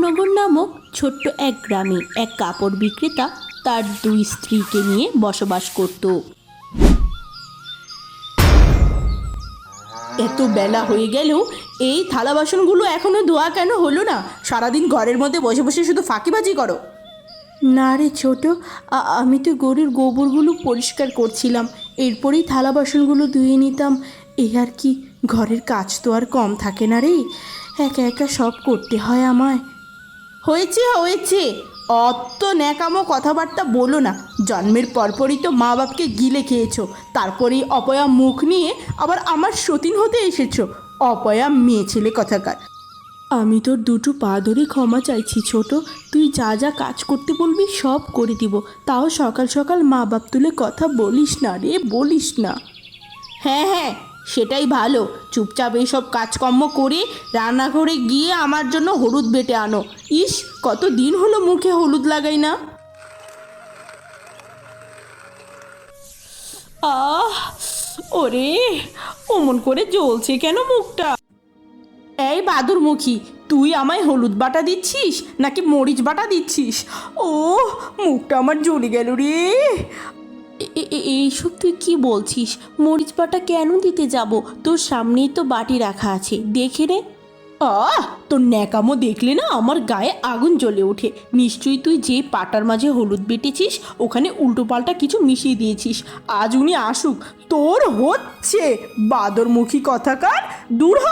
কাপড়নগর নামক ছোট্ট এক গ্রামে এক কাপড় বিক্রেতা তার দুই স্ত্রীকে নিয়ে বসবাস করত। এত বেলা হয়ে গেলেও এই থালা বাসনগুলো এখনো ধোয়া কেন হলো না? সারাদিন ঘরের মধ্যে বসে বসে শুধু ফাঁকিবাজি করো। না রে ছোট, আমি তো গরুর গোবরগুলো পরিষ্কার করছিলাম, এরপরেই থালা বাসনগুলো ধুয়ে নিতাম। এই আর কি, ঘরের কাজ তো আর কম থাকে না রে, একা একা সব করতে হয় আমায়। হয়েছে হয়েছে, অত ন্যাকামো কথাবার্তা বলো না। জন্মের পরপরই তো মা বাপকে গিলে খেয়েছো, তারপরেই অপয়া মুখ নিয়ে আবার আমার সতীন হতে এসেছো। অপয়া মেয়ে ছেলে কথাকার। আমি তোর দুটো পা ধরে ক্ষমা চাইছি ছোট, তুই যা যা কাজ করতে বলবি সব করে দিব, তাও সকাল সকাল মা বাপ তুলে কথা বলিস না রে, বলিস না। হ্যাঁ হ্যাঁ, সেটাই ভালো। চুপচাপ এইসব কাজকর্ম করে রান্নাঘরে গিয়ে আমার জন্য হলুদ বেটে আনো। ইস, কত দিন হলো মুখে হলুদ লাগাই না। ওরে, অমন করে জ্বলছে কেন মুখটা? এই বাদুরমুখী, তুই আমায় হলুদ বাটা দিচ্ছিস নাকি মরিচ বাটা দিচ্ছিস? ও, মুখটা আমার জ্বলে গেল রে। এইসব তুই কি বলছিস? মরিচ বাটা কেন দিতে যাব? তোর সামনেই তো বাটি রাখা আছে, দেখে রে। তোর ন্যাকামো দেখলে না আমার গায়ে আগুন জ্বলে ওঠে। নিশ্চয়ই তুই যে পাটার মাঝে হলুদ বেটেছিস ওখানে উল্টোপাল্টা কিছু মিশিয়ে দিয়েছিস। আজ উনি আসুক, তোর হচ্ছে। বাদরমুখী কথাকার, দূর হ।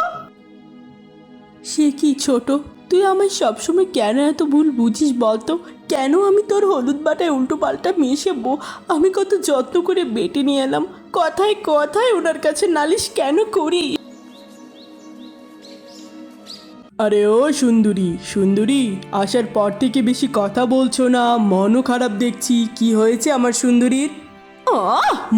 সে কি ছোট, তুই আমায় সবসময় কেন এত ভুল বুঝিস বলতো? কেন আমি তোর হলুদ বাটায় উল্টো পাল্টা মেশাবো? আমি কত যত্ন করে বেটে নিয়ে এলাম, কথায় কথায় ওনার কাছে নালিশ কেন করি? আরে ও সুন্দরী সুন্দরী, আসার পর থেকে বেশি কথা বলছো না, মনও খারাপ দেখছি। কি হয়েছে আমার সুন্দরীর?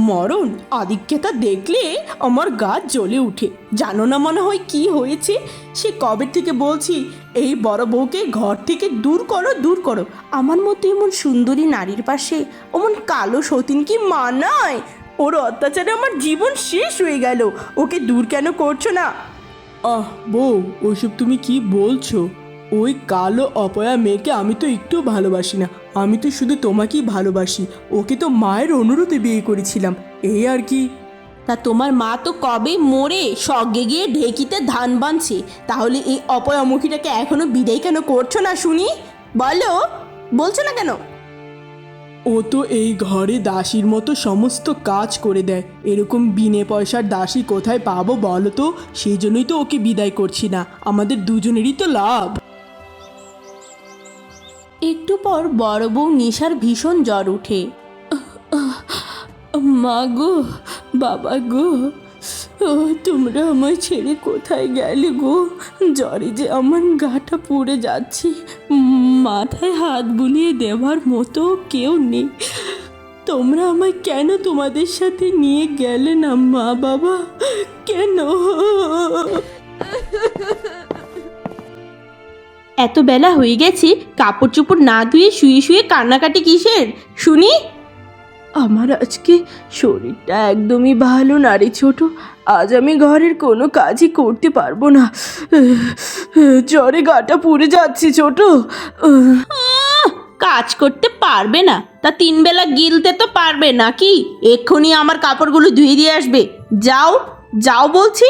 মরণ আদিক্যতা দেখলে আমার গা জ্বলে উঠে। জানো না মনে হয় কি হয়েছে? সে কবে থেকে বলছি এই বড় বউকে ঘর থেকে দূর করো দূর করো। আমার মতো এমন সুন্দরী নারীর পাশে অমন কালো সতীন কি মানায়? ওর অত্যাচারে আমার জীবন শেষ হয়ে গেল। ওকে দূর কেন করছো না? বউ, ওইসব তুমি কি বলছো? ওই কালো অপয়া মেয়েকে আমি তো একটু ভালোবাসি না, আমি তো শুধু তোমাকেই ভালোবাসি। ওকে তো মায়ের অনুরোধে বিয়ে করেছিলাম, এই আর কি। তা তোমার মা তো কবে মরে স্বর্গে গিয়ে ঢেকিতে ধান বানছে, তাহলে এই অপয়ামুখীটাকে এখনো বিদায় কেন করছো না শুনি? বলো, বলছো না কেন? ও তো এই ঘরে দাসীর মতো সমস্ত কাজ করে দেয়। এরকম বিনে পয়সার দাসী কোথায় পাবো বলো তো? সেই জন্যই তো ওকে বিদায় করছি না, আমাদের দুজনেরই তো লাভ। একটু পর বড় বউ নিশার ভীষণ জ্বর উঠে। মা গো, বাবা গো, তোমরা আমায় ছেড়ে কোথায় গেলে গো? জ্বরে যে আমার গাটা পুড়ে যাচ্ছে, মাথায় হাত বুলিয়ে দেওয়ার মতো কেউ নেই। তোমরা আমায় কেন তোমাদের সাথে নিয়ে গেলে না মা বাবা? কেন? এত বেলা হয়ে গেছে, কাপড় চোপড় না ধুয়ে শুয়ে শুয়ে কান্নাকাটি কিসের শুনি? আমার আজকে শরীরটা একদমই ভালো না রে ছোট, আজ আমি ঘরের কোনো কাজই করতে পারবো না, জ্বরে গাটা পুড়ে যাচ্ছে ছোট। কাজ করতে পারবে না তা তিন বেলা গিলতে তো পারবে নাকি? এক্ষুনি আমার কাপড়গুলো ধুয়ে দিয়ে আসবে। যাও যাও বলছি।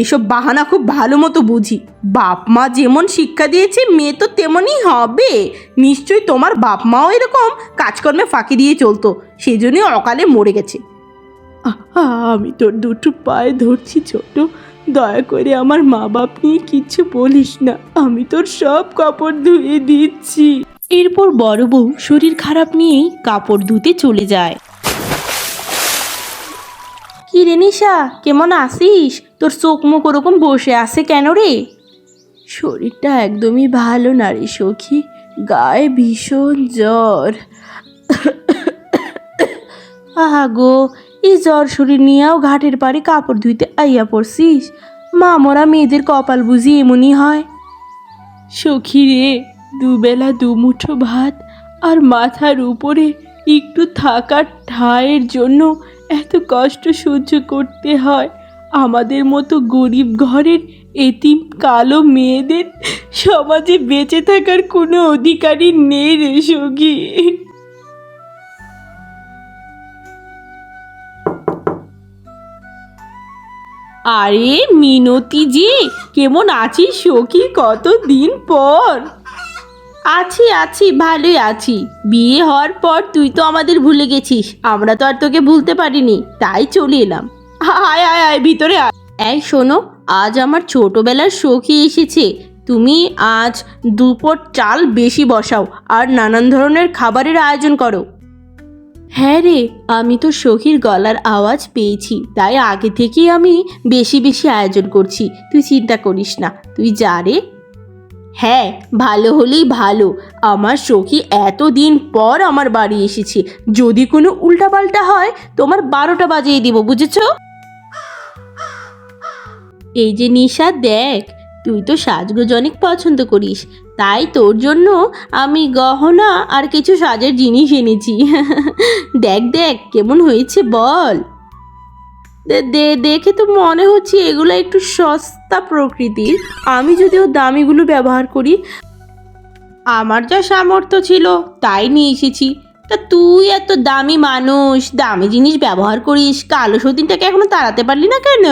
এসব বাহানা খুব ভালো মতো বুঝি। বাপ মা যেমন শিক্ষা দিয়েছে মেয়ে তো তেমনই হবে। নিশ্চয়ই তোমার বাপ মাও এরকম কাজকর্মে ফাঁকি দিয়ে চলতো, সেই জন্যই অকালে মরে গেছে। আমি তোর দুটো পায়ে ধরছি ছোট, দয়া করে আমার মা বাপ নিয়ে কিচ্ছু বলিস না, আমি তোর সব কাপড় ধুয়ে দিচ্ছি। এরপর বড় বউ শরীর খারাপ নিয়েই কাপড় ধুতে চলে যায়। কি রে নিশা, কেমন আসিস? তোর চোখ মুখ ওরকম বসে আছে কেন রে? শরীরটা একদমই ভালো না রে সখী, গায়ে ভীষণ জ্বর। আহা গো, এই জ্বর শরীর নিয়েও ঘাটের পাড়ে কাপড় ধুইতে আইয়া পড়ছিস? মা মরা মেয়েদের কপাল বুঝি এমনই হয়। সখী রে, দুবেলা দুমুঠো ভাত আর মাথার উপরে একটু থাকার ঠাঁইয়ের জন্য এত কষ্ট সহ্য করতে হয়। আমাদের মতো গরিব ঘরের এতিম কালো মেয়েদের সমাজে বেঁচে থাকার কোনো অধিকারই নেই রে সখী। আরে মিনতি যে, কেমন আছিস সখী, কতদিন পর? আছি ভালোই আছি। বিয়ে হওয়ার পর তুই তো আমাদের ভুলে গেছিস, আমরা তো আর তোকে ভুলতে পারিনি, তাই চলে এলাম। আয় আয় আয়, ভিতরে আয়। এই শোনো, আজ আমার ছোটবেলার সখী এসেছে। তুমি আজ দুপট চাল বেশি বসাও আর নানান ধরনের খাবারের আয়োজন করো। হ্যাঁ রে, আমি তো সখীর গলার আওয়াজ পেয়েছি, তাই আগে থেকেই আমি বেশি বেশি আয়োজন করছি। তুই চিন্তা করিস না, তুই যা রে। হ্যাঁ, ভালো হলেই ভালো। আমার সখী এতদিন পর আমার বাড়ি এসেছে, যদি কোনো উল্টাপাল্টা হয় তোমার 12টা বাজিয়ে দিব, বুঝেছ? এই যে নিশা, দেখ, তুই তো সাজগোজ অনেক পছন্দ করিস, তাই তোর জন্য আমি গহনা আর কিছু সাজের জিনিস এনেছি। দেখ দেখ কেমন হয়েছে বল। দেখে তো মনে হচ্ছে এগুলো একটু সস্তা প্রকৃতির, আমি যদিও দামিগুলো ব্যবহার করি। আমার যা সামর্থ্য ছিল তাই নিয়ে এসেছি। তা তুই এত দামি মানুষ, দামি জিনিস ব্যবহার করিস, কালো সতীনটাকে এখনো তাড়াতে পারলি না কেন?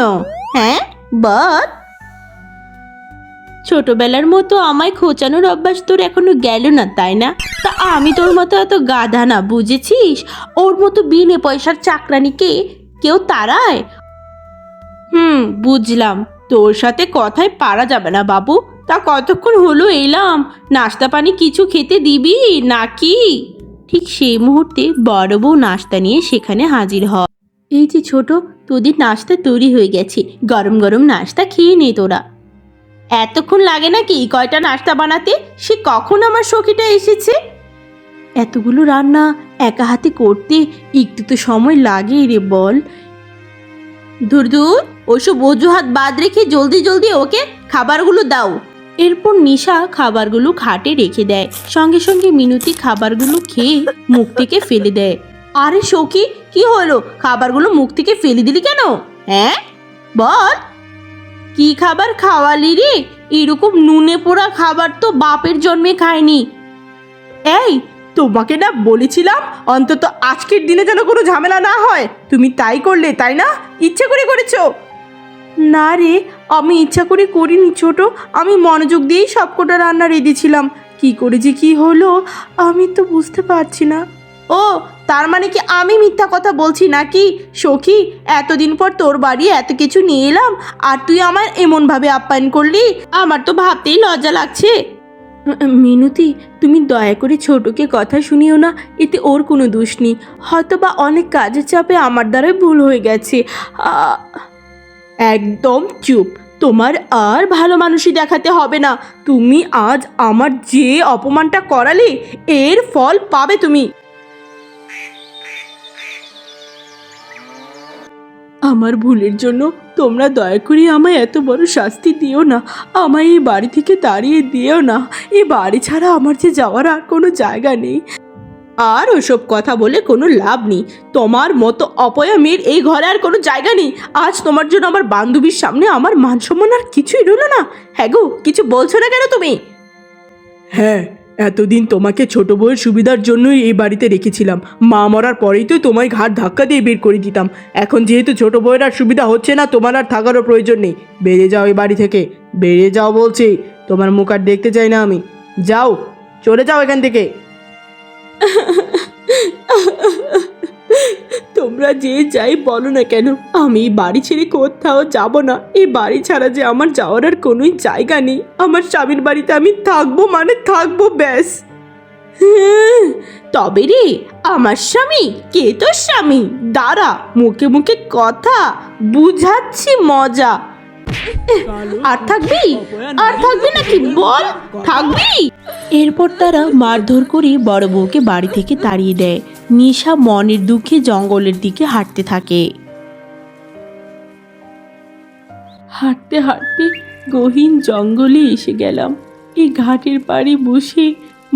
হ্যাঁ বল। ছোটবেলার মতো আমায় খোঁচানোর অভ্যাস তোর এখনো গেল না, তাই না? তা আমি তোর মতো এত গাধা না, বুঝেছিস? ওর মতো বিনে পয়সার চাকরানিকে কেউ তাড়ায়? বুঝলাম, তোর সাথে কথায় পারা যাবে না বাবু। তা কতক্ষণ হলো এলাম, নাস্তা পানি কিছু খেতে দিবি নাকি? ঠিক সেই মুহূর্তে বড় বউ নাস্তা নিয়ে সেখানে হাজির হয়। এই যে ছোট, তোদের নাস্তা তৈরি হয়ে গেছে, গরম গরম নাস্তা খেয়ে নে তোরা। এতক্ষণ লাগে নাকি কয়টা নাস্তা বানাতে? সে কখন আমার সখীটা এসেছে। এতগুলো রান্না একা হাতে করতে একটু তো সময় লাগে রে বল। দূর দূর, ওসব অজুহাত বাদ রেখে জলদি জলদি ওকে খাবারগুলো দাও। এরপর নিশা খাবারগুলো খাটে রেখে দেয়, সঙ্গে সঙ্গে মিনতি খাবারগুলো খেয়ে মুখ থেকে ফেলে দেয়। আরে সখী, কি হলো? খাবারগুলো মুখ থেকে ফেলে দিলি কেন? হ্যাঁ বল, কি খাবার খাওয়ালি রে? এরকম নুনে পোড়া খাবার তো বাপের জন্মে খায়নি। এই, তোমাকে না বলেছিলাম অন্তত আজকের দিনে যেন কোনো ঝামেলা না হয়, তুমি তাই করলে, তাই না? ইচ্ছে করে করেছো? না রে, আমি ইচ্ছা করে করিনি ছোট, আমি মনোযোগ দিয়েই সবকটা রান্না রেঁধেছিলাম। কি করে যে কি হলো আমি তো বুঝতে পারছি না। ও, তার মানে কি আমি মিথ্যা কথা বলছি নাকি? সখী, এতদিন পর তোর বাড়ি এত কিছু নিয়ে এলাম আর তুই আমার এমনভাবে আপ্যায়ন করলি, আমার তো ভাবতেই লজ্জা লাগছে। মিনতি, তুমি দয়া করে ছোটকে কথা শুনিও না, এতে ওর কোনো দোষ নেই। হয়তো বা অনেক কাজের চাপে আমার দ্বারাই ভুল হয়ে গেছে। একদম চুপ, তোমার আর ভালো মানুষই দেখাতে হবে না। তুমি আজ আমার যে অপমানটা করালে, এর ফল পাবে তুমি। আমার ভুলের জন্য তোমরা দয়া করে আমায় এত বড় শাস্তি দিও না, আমায় এই বাড়ি থেকে তাড়িয়ে দিও না। এই বাড়ি ছাড়া আমার যে যাওয়ার আর কোনো জায়গা নেই। আর ওসব কথা বলে কোনো লাভ নেই। তোমার মতো অপয়া মেয়ের এই ঘরে আর কোনো জায়গা নেই। আজ তোমার জন্য আমার বান্ধবীর সামনে আমার মান সম্মান আর কিছুই রইল না। হ্যাঁ গো, কিছু বলছো না কেন তুমি? হ্যাঁ, এতদিন তোমাকে ছোট বউয়ের সুবিধার জন্যই এই বাড়িতে রেখেছিলাম। মা মরার পরেই তো তোমায় ঘাট ধাক্কা দিয়ে বের করে দিতাম। এখন যেহেতু ছোট বউয়ের আর সুবিধা হচ্ছে না, তোমার আর থাকারও প্রয়োজন নেই। বেরিয়ে যাও এই বাড়ি থেকে, বেরিয়ে যাও বলছি। তোমার মুখ আর দেখতে চাই না আমি। যাও, চলে যাও এখান থেকে। তোমরা যে যাই বলো না কেন, আমি এই বাড়ি ছেড়ে কোথাও যাব না। এই বাড়ি ছাড়া যে আমার যাওয়ার আর কোনোই জায়গা নেই। আমার স্বামীর বাড়িতে আমি থাকবো মানে থাকবো, ব্যাস। তবে রে, আমার স্বামী? কে তোর স্বামী? দাঁড়া, মুখে মুখে কথা বুঝাচ্ছি মজা। আর থাকবি? আর থাকবি নাকি বল? থাকবি? এরপর তারা মারধর করে বড় বউকে বাড়ি থেকে তাড়িয়ে দেয়। নিশা মনের দুঃখে জঙ্গলের দিকে হাঁটতে থাকে। হাঁটতে হাঁটতে গহীন জঙ্গলে এসে গেলাম। এই ঘাটের পাড়ে বসে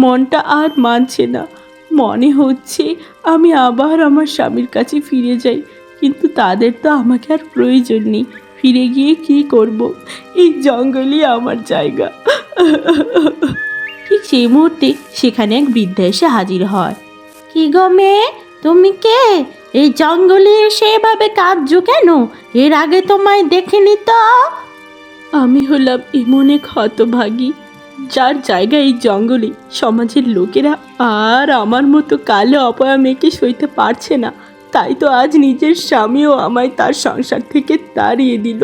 মনটা আর মানছে না। মনে হচ্ছে আমি আবার আমার স্বামীর কাছে ফিরে যাই, কিন্তু তাদের তো আমাকে আর প্রয়োজন নেই। ফিরে গিয়ে কি করব? এই জঙ্গলই আমার জায়গা। ঠিক সেই মুহূর্তে সেখানে এক বৃদ্ধা এসে হাজির হয়। কি গো মেয়ে, তুমি কে? এই জঙ্গলে এসে এভাবে কাঁদছো কেন? এর আগে তোমায় দেখিনি তো। আমি হলাম এমন এক হতভাগী, যার জায়গা এই জঙ্গলে। সমাজের লোকেরা আর আমার মতো কালো অপয়া মেয়েকে সইতে পারছে না, তাই তো আজ নিজের স্বামীও আমায় তার সংসার থেকে তাড়িয়ে দিল।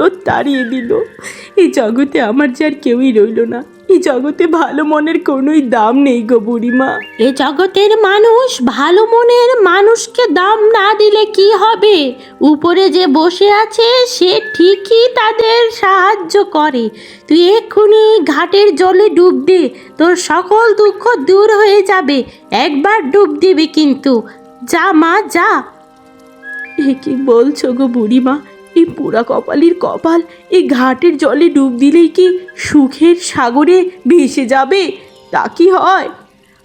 এই জগতে আমার যে আর কেউই রইল না। এই জগতে ভালো মনের কোনোই দাম নেই গো বুড়িমা। এ জগতের মানুষ ভালো মনের মানুষকে দাম না দিলে কি হবে? উপরে যে বসে আছে সে ঠিকই তাদের সাহায্য করে। তুই এক্ষুনি ঘাটের জলে ডুব দে, তোর সকল দুঃখ দূর হয়ে যাবে। একবার ডুব দিবি কিন্তু। যা মা, যা। এ কি বলছো গো বুড়িমা? এই পোড়া কপালির কপাল এই ঘাটের জলে ডুব দিলেই কি সুখের সাগরে ভেসে যাবে? তা কি হয়?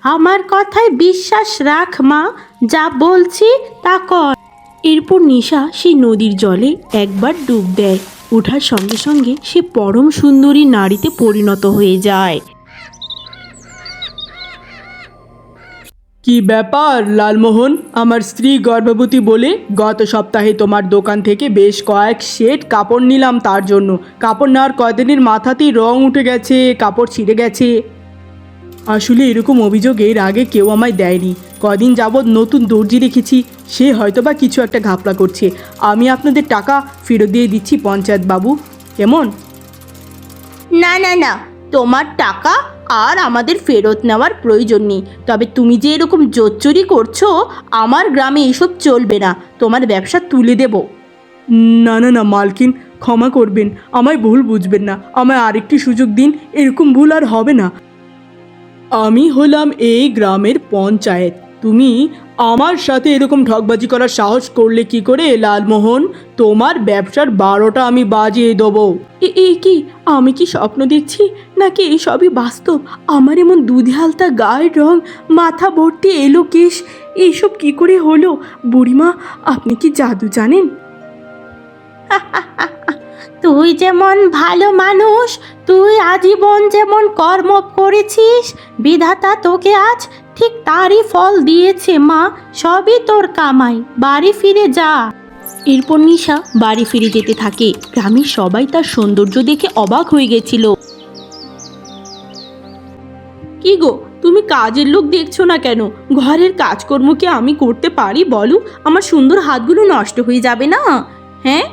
আমার কথায় বিশ্বাস রাখ মা, যা বলছি তা কর। এরপর নিশা সেই নদীর জলে একবার ডুব দেয়। ওঠার সঙ্গে সঙ্গে সে পরম সুন্দরী নারীতে পরিণত হয়ে যায়। কি ব্যাপার লালমোহন? আমার স্ত্রী গর্ভবতী বলে গত সপ্তাহে তোমার দোকান থেকে বেশ কয়েক সেট কাপড় নিলাম। তার জন্য কাপড় নেওয়ার কয়দিনের মাথাতেই রং উঠে গেছে, কাপড় ছিঁড়ে গেছে। আসলে এরকম অভিযোগ এর আগে কেউ আমায় দেয়নি। কদিন যাবৎ নতুন দর্জি রেখেছি, সে হয়তোবা কিছু একটা ঘাপলা করছে। আমি আপনাদের টাকা ফেরত দিয়ে দিচ্ছি পঞ্চায়েত বাবু, কেমন? না না না, তোমার টাকা আর আমাদের ফেরত নেওয়ার প্রয়োজন নেই। তবে তুমি যে এরকম জোচ্চুরি করছো, আমার গ্রামে এসব চলবে না। তোমার ব্যবসা তুলে দেব। না না না মালকিন, ক্ষমা করবেন, আমায় ভুল বুঝবেন না। আমায় আরেকটি সুযোগ দিন, এরকম ভুল আর হবে না। আমি হলাম এই গ্রামের পঞ্চায়েত। তুমি আমার সাথে এরকম ঠকবাজি করার সাহস করলে কি করে লালমোহন? তোমার ব্যবসার 12টা আমি বাজিয়ে দেবো। এই কি, আমি কি স্বপ্ন দেখছি নাকি এই সবই বাস্তব? আমার এমন দুধে হালতা গায়ের রং, মাথা ভর্তি এলো কেশ, এইসব কি করে হলো? বুড়িমা, আপনি কি জাদু জানেন? তুই যেমন ভালো মানুষ, তুই আজীবন যেমন কর্ম করেছিস, বিধাতা তোকে আজ ঠিক তারই ফল দিয়েছে মা। সবই তোর কামাই। বাড়ি ফিরে যা। এরপর নিশা বাড়ি ফিরে যেতে থাকে। গ্রামের সবাই তার সৌন্দর্য দেখে অবাক হয়ে গেছিল। কি গো, তুমি কাজের লোক দেখছো না কেন? ঘরের কাজকর্ম কি আমি করতে পারি বলো? আমার সুন্দর হাতগুলো নষ্ট হয়ে যাবে না? হ্যাঁ,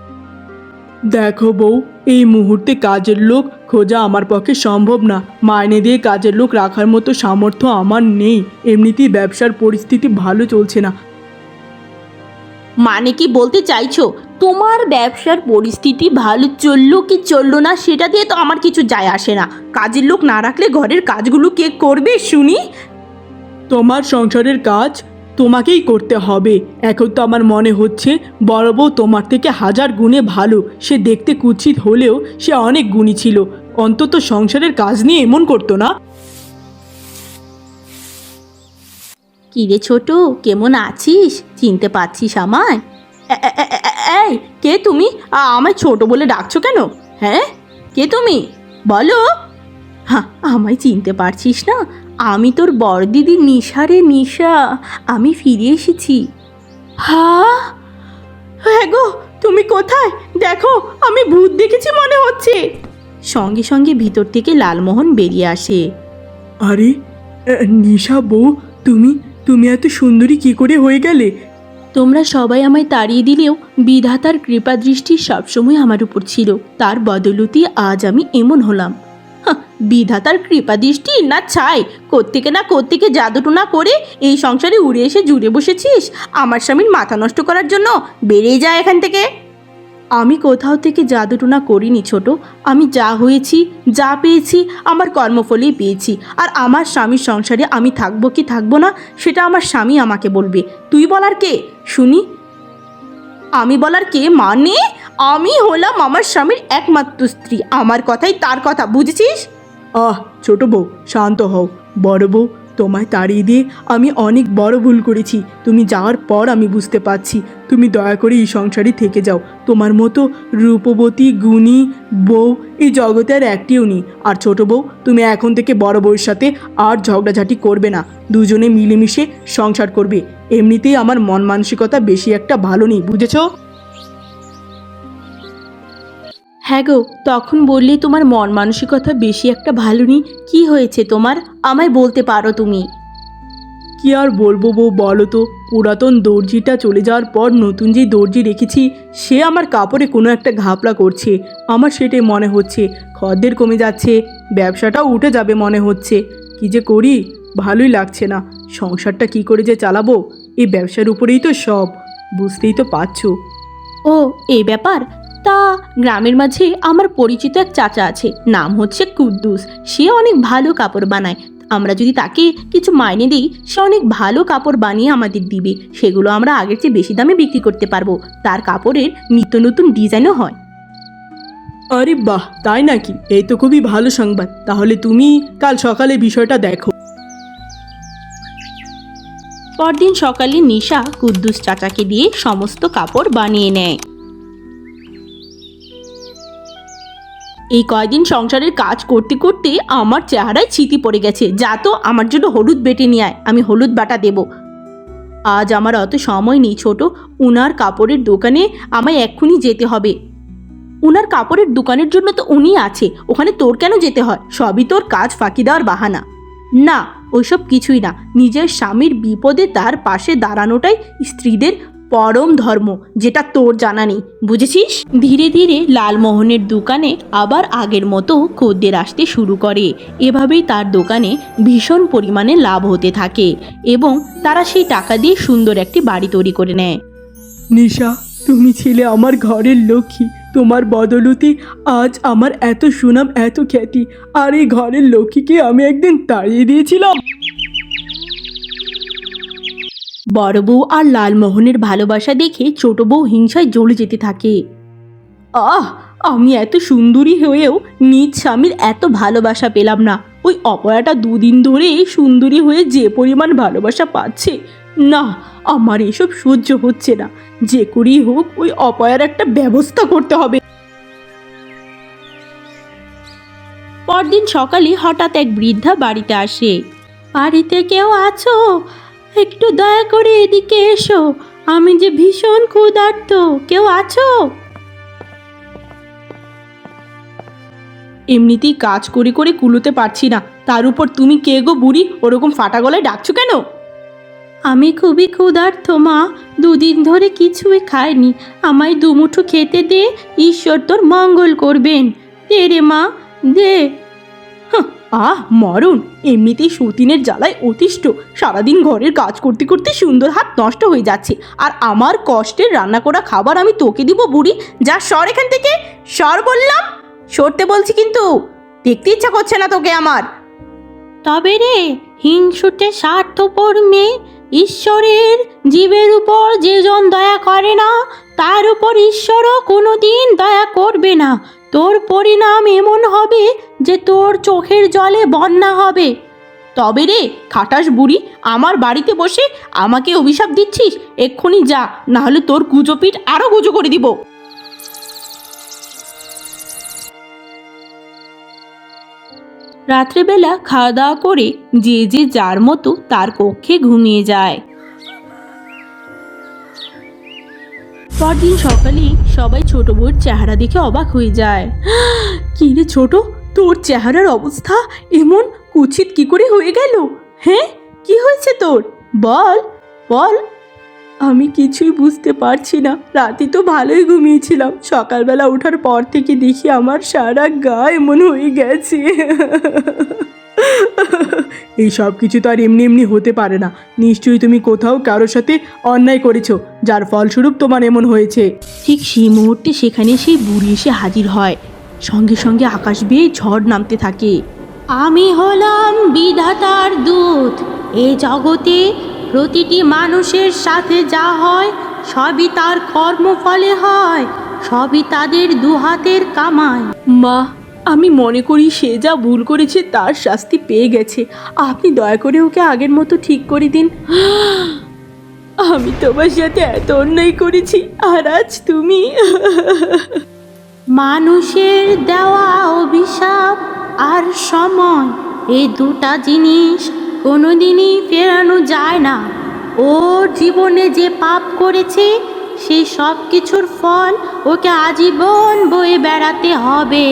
দেখো বউ, এই মুহূর্তে কাজের লোক খোঁজা আমার পক্ষে সম্ভব না। মাইনে দিয়ে কাজের লোক রাখার মতো সামর্থ্য আমার নেই। এমনিতেই ব্যবসার পরিস্থিতি ভালো চলছে না। মানে কি বলতে চাইছো? তোমার ব্যবসার পরিস্থিতি ভালো চললো কি চললো না সেটা দিয়ে তো আমার কিছু যায় আসে না। কাজের লোক না রাখলে ঘরের কাজগুলো কে করবে শুনি? তোমার সংসারের কাজ তোমাকেই করতে হবে। এখন তো আমার মনে হচ্ছে বড় বউ তোমার থেকে 1000 গুণে ভালো। সে দেখতে কুৎসিত হলেও সে অনেক গুণী ছিল। অন্তত সংসারের কাজ নিয়ে এমন করতো না। কি রে ছোট, কেমন আছিস? চিনতে পারছিস আমায়? এই, কে তুমি? আমায় ছোট বলে ডাকছো কেন? হ্যাঁ, কে তুমি বলো? হ্যাঁ, আমায় চিনতে পারছিস না? আমি তোর বড় দিদি নিশা রে, নিশা। আমি ফিরে এসেছি। হ্যাঁ গো, তুমি কোথায়? দেখো, আমি ভূত দেখেছি মনে হচ্ছে। সঙ্গে সঙ্গে ভিতর থেকে লালমোহন বেরিয়ে আসে। আরে নিশা বউ, তুমি তুমি এত সুন্দরী কি করে হয়ে গেলে? তোমরা সবাই আমায় তাড়িয়ে দিলেও বিধাতার কৃপা দৃষ্টি সবসময় আমার উপর ছিল। তার বদৌলতি আজ আমি এমন হলাম। বিধাতার কৃপা দৃষ্টি না ছাই, কোত্থেকে না কোত্থেকে জাদুটোনা করে এই সংসারে উড়ে এসে জুড়ে বসেছিস আমার স্বামীর মাথা নষ্ট করার জন্য। বেরিয়ে যায় এখান থেকে। আমি কোথাও থেকে জাদুটোনা করিনি ছোট। আমি যা হয়েছি, যা পেয়েছি আমার কর্মফলেই পেয়েছি। আর আমার স্বামীর সংসারে আমি থাকবো কি থাকবো না সেটা আমার স্বামী আমাকে বলবে। তুই বলার কে শুনি? আমি বলার কে মানে? আমি হলাম আমার স্বামীর একমাত্র স্ত্রী। আমার কথাই তার কথা, বুঝেছিস? ছোট বউ শান্ত হও। বড় বউ, তোমায় তাড়িয়ে দিয়ে আমি অনেক বড় ভুল করেছি। তুমি যাওয়ার পর আমি বুঝতে পারছি। তুমি দয়া করে এই সংসারে থেকে যাও। তোমার মতো রূপবতী গুণী বউ এই জগতে আর একটিও নেই। আর ছোট বউ, তুমি এখন থেকে বড় বউয়ের সাথে আর ঝগড়াঝাটি করবে না। দুজনে মিলেমিশে সংসার করবে। এমনিতেই আমার মন মানসিকতা বেশি একটা ভালো নেই, বুঝেছো? হ্যাঁ গো, তখন বললে তোমার মন মানসিকতা বেশি একটা ভালো নেই। কি হয়েছে তোমার, আমায় বলতে পারো তুমি। কি আর বলবো বউ, বলো তো। পুরাতন দর্জিটা চলে যাওয়ার পর নতুন যে দর্জি রেখেছি সে আমার কাপড়ে কোনো একটা ঘাপলা করছে। আমার সেটাই মনে হচ্ছে। খদ্দের কমে যাচ্ছে, ব্যবসাটাও উঠে যাবে মনে হচ্ছে। কি যে করি, ভালোই লাগছে না। সংসারটা কি করে যে চালাবো, এই ব্যবসার উপরেই তো সব, বুঝতেই তো পারছো। ও, এই ব্যাপার। তা গ্রামের মাঝে আমার পরিচিত এক চাচা আছে, নাম হচ্ছে কুদ্দুস। সে অনেক ভালো কাপড় বানায়। আমরা যদি তাকে কিছু মাইনে দিই, সে অনেক ভালো কাপড় বানিয়ে আমাদের দিবে। সেগুলো আমরা আগের চেয়ে বেশি দামে বিক্রি করতে পারবো। তার কাপড়ের নিত্য নতুন ডিজাইনও হয়। আরে বাহ, তাই নাকি? এই তো খুবই ভালো সংবাদ। তাহলে তুমি কাল সকালে বিষয়টা দেখো। পরদিন সকালে নিশা কুদ্দুস চাচাকে দিয়ে সমস্ত কাপড় বানিয়ে নেয়। এই কয়দিন সংসারের কাজ করতে করতে আমার চেহারায় ছিটি পড়ে গেছে। যা তো আমার জন্য হলুদ বেটে নিয়ে আয়, আমি হলুদ বাটা দেব। আজ আমার অত সময় নেই ছোট। উনার কাপড়ের দোকানে আমায় এক্ষুনি যেতে হবে। উনার কাপড়ের দোকানের জন্য তো উনি আছে, ওখানে তোর কেন যেতে হয়? সবই তোর কাজ ফাঁকি দেওয়ার বাহানা। না, ওইসব কিছুই না। নিজের স্বামীর বিপদে তার পাশে দাঁড়ানোটাই স্ত্রীদের পরম ধর্ম, যেটা তোর জানা নেই, বুঝেছিস? ধীরে ধীরে লালমোহনের দোকানে আবার আগের মতো খদ্দের আসতে শুরু করে। এভাবেই তার দোকানে ভীষণ পরিমাণে লাভ হতে থাকে এবং তারা সেই টাকা দিয়ে সুন্দর একটি বাড়ি তৈরি করে নেয়। নিশা, তুমি ছিলে আমার ঘরের লক্ষ্মী। তোমার বদৌলতে আজ আমার এত সুনাম, এত খ্যাতি। আর এই ঘরের লক্ষ্মীকে আমি একদিন তাড়িয়ে দিয়েছিলাম। বড় বউ আর লালমোহনের ভালোবাসা দেখে ছোট বউ হিংসায় জ্বলে যেতে থাকে। আমি এত সুন্দরী হয়েও নিজ স্বামীর এত ভালোবাসা পেলাম না। ওই অপয়াটা দুদিন ধরে সুন্দরী হয়ে যে পরিমাণ ভালোবাসা পাচ্ছে, না, আমার এসব সহ্য হচ্ছে না। যে করেই হোক ওই অপয়ার একটা ব্যবস্থা করতে হবে। পরদিন সকালে হঠাৎ এক বৃদ্ধা বাড়িতে আসে। বাড়িতে কেউ আছো? একটু দয়া করে এদিকে এসো, আমি যে ভীষণ ক্ষুধার্ত। কেউ আছো? এমনিতেই কাজ করে করে কুলোতে পারছি না, তার উপর তুমি কে গো বুড়ি, ওরকম ফাটা গলায় ডাকছো কেন? আমি খুবই ক্ষুধার্ত মা, দুদিন ধরে কিছুই খাইনি। আমায় দুমুঠো খেতে দে, ঈশ্বর তোর মঙ্গল করবেন। দে রে মা, দে। মরণ! এমনিতেই সতীনের জ্বালায় অতিষ্ঠ। সারাদিন ঘরের কাজ করতে করতে সুন্দর হাত নষ্ট হয়ে যাচ্ছে, আর আমার কষ্টের রান্না করা খাবার আমি তোকে দিব বুড়ি? যা, সর এখান থেকে, সর বললাম। সরতে বলছি কিন্তু, দেখতে ইচ্ছা করছে না তোকে আমার। তবে রে হিংসুটে স্বার্থপর মেয়ে, ঈশ্বরের জীবের উপর যেজন দয়া করে না, তার উপর ঈশ্বরও কোনোদিন দয়া করবে না। তোর পরিণাম এমন হবে যে তোর চোখের জলে বন্যা হবে। তবে রে খাটাস বুড়ি, আমার বাড়িতে বসে আমাকে অভিশাপ দিচ্ছিস? এক্ষুনি যা, না হলে তোর কুজো পিঠ আরো গুজো করে দিব। রাত্রেবেলা খাওয়া দাওয়া করে যে যে যার মতো তার কক্ষে ঘুমিয়ে যায়। পরদিন সকালে সবাই ছোট বউয়ের চেহারা দেখে অবাক হয়ে যায়। কি রে ছোট, তোর চেহারার অবস্থা এমন কুৎসিত কি করে হয়ে গেল? হ্যাঁ, কি হয়েছে তোর? বল বল। আমি কিছুই বুঝতে পারছি না। রাতে তো ভালোই ঘুমিয়েছিলাম, সকালবেলা ওঠার পর থেকে দেখি আমার সারা গা এমন হয়ে গেছে। এই সব কিছু তো আর এমনি এমনি হতে পারে না। নিশ্চয়ই তুমি কোথাও কারোর সাথে অন্যায় করেছো, যার ফলস্বরূপ তোমার এমন হয়েছে। ঠিক সেই মুহূর্তে সেখানে সেই বুড়ি এসে হাজির হয়। সঙ্গে সঙ্গে আকাশ বেয়ে ঝড় নামতে থাকে। আমি হলাম বিধাতার দূত। এ জগতে প্রতিটি মানুষের সাথে যা হয় সবই তার কর্মফলে হয়, সবই তাদের দুহাতের কামাই। মা, আমি মনে করি সে যা ভুল করেছে তার শাস্তি পেয়ে গেছে। আপনি দয়া করে ওকে আগের মতো ঠিক করে দিন। আমি তোমার সাথে এত অন্যায় করেছি, আর আজ তুমি। মানুষের দেওয়া অভিশাপ আর সময়, এই দুটা জিনিস কোনোদিনই ফেরানো যায় না। ওর জীবনে যে পাপ করেছে সেই সব কিছুর ফল ওকে আজীবন বয়ে বেড়াতে হবে।